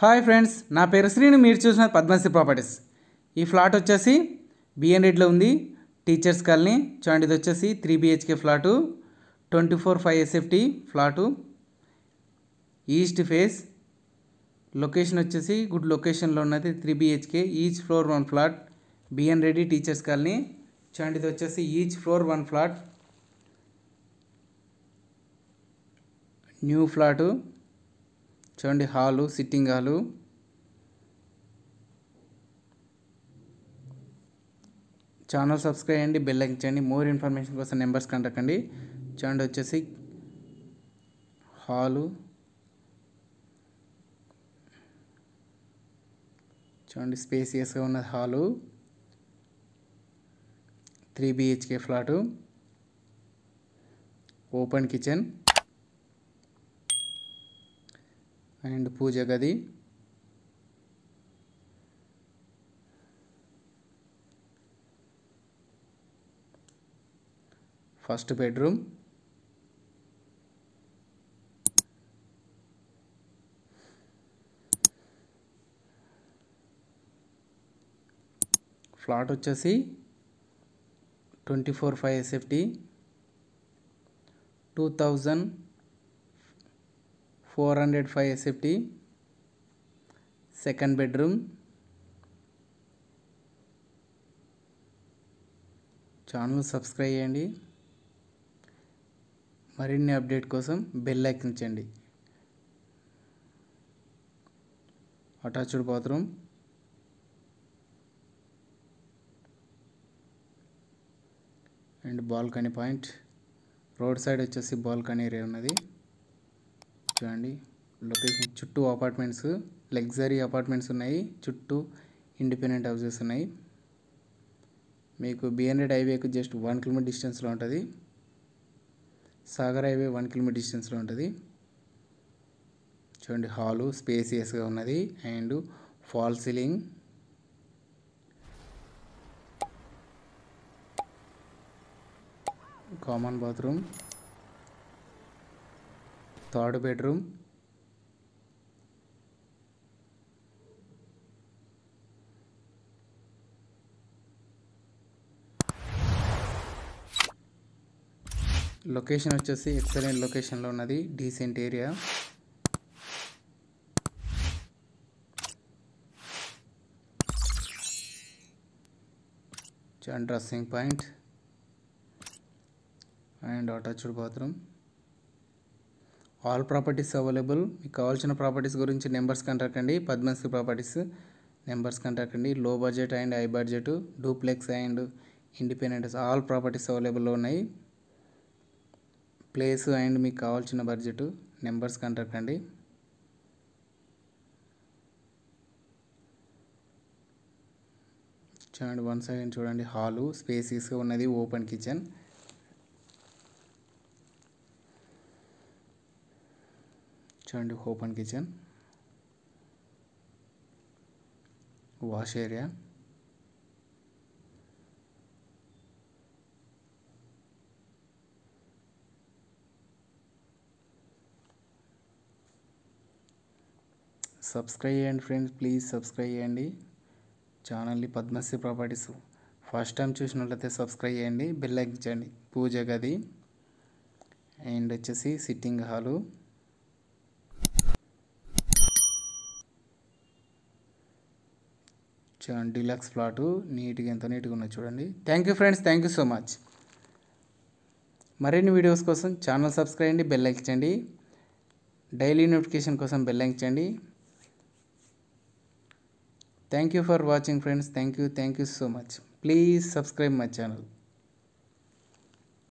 Hi friends, నా పేరు శ్రీను. మీరు చూసిన పద్మశ్రీ ప్రాపర్టీస్. ఈ ఫ్లాట్ వచ్చేసి బిఎన్ రెడ్లో ఉంది, టీచర్స్ కాలనీ. చూడండి, ఇది వచ్చేసి 3 BHK flat, 24/5 SFT flat, east face. Location వచ్చేసి గుడ్ లొకేషన్లో ఉన్నది. 3 BHK, each floor 1 flat, BN Reddy teachers colony. చూడండి, ఇది వచ్చేసి each floor 1 flat, new flat. చూడండి, hall, sitting hall. Channel subscribe చేయండి, బెల్ ఐకాన్ చేయండి. మోర్ ఇన్ఫర్మేషన్ కోసం నెంబర్స్ కాంటాక్ట్ అండి. చూడండి, వచ్చేసి హాలు. చూడండి, స్పేసియస్గా ఉన్న hall, 3 BHK flat, open kitchen and puja గది. ఫస్ట్ బెడ్రూమ్, ఫ్లాట్ వచ్చేసి 24/5 SFT, 2405 SFT. Second bedroom. Channel subscribe చేయండి. మరిన్ని అప్డేట్ కోసం బెల్ ఐకాన్ చేయండి. Attached bathroom, and balcony point. Road side వచ్చేసి బాల్కనీ ఏరియా ఉన్నది. చూడండి, లొకేషన్ చుట్టూ అపార్ట్మెంట్స్, లగ్జరీ అపార్ట్మెంట్స్ ఉన్నాయి. చుట్టూ ఇండిపెండెంట్ హౌసెస్ ఉన్నాయి. మీకు బిఎన్ రెడ్డి హైవేకు జస్ట్ 1 km డిస్టెన్స్లో ఉంటుంది. సాగర్ హైవే 1 km డిస్టెన్స్లో ఉంటుంది. చూడండి, హాలు స్పేసియస్గా ఉన్నది and fall ceiling. Common bathroom, third bedroom, location వచ్చేసి ఎక్సలెంట్ లొకేషన్లో ఉన్నది, decent area. Dressing point and attached bathroom. All properties available. మీకు కావాల్సిన ప్రాపర్టీస్ గురించి నెంబర్స్ కాంటాక్ట్ అండి. పద్మశ్రీ ప్రాపర్టీస్ నెంబర్స్ కాంటాక్ట్ అండి. లో budget and high budget, duplex and independent all properties అవైలబుల్లో ఉన్నాయి. ప్లేస్ అండ్ మీకు కావాల్సిన బడ్జెట్ నెంబర్స్ కాంటాక్ట్ అండి. చూడండి, 1 సెకండ్ చూడండి, హాలు స్పేసీస్గా ఉన్నది, ఓపెన్ కిచెన్. చూడండి, open kitchen, wash area. Subscribe చేయండి ఫ్రెండ్స్, ప్లీజ్ సబ్స్క్రైబ్ చేయండి ఛానల్ని. పద్మశ్రీ ప్రాపర్టీస్ ఫస్ట్ టైం చూసినట్లయితే సబ్స్క్రైబ్ చేయండి, బెల్ ఐకాన్ చేయండి. పూజ గది అండ్ వచ్చేసి సిట్టింగ్ హాలు. చూడండి, డీలక్స్ ఫ్లాటు నీట్గా, ఎంత నీట్గా ఉన్నది చూడండి. Thank you friends, thank you so much. మరిన్ని వీడియోస్ కోసం ఛానల్ సబ్స్క్రైబ్ చేయండి, బెల్ ఐకాన్ చేయండి. డైలీ నోటిఫికేషన్ కోసం బెల్ ఐకాన్ చేయండి. Thank you for watching friends. Thank you so much. Please subscribe my channel.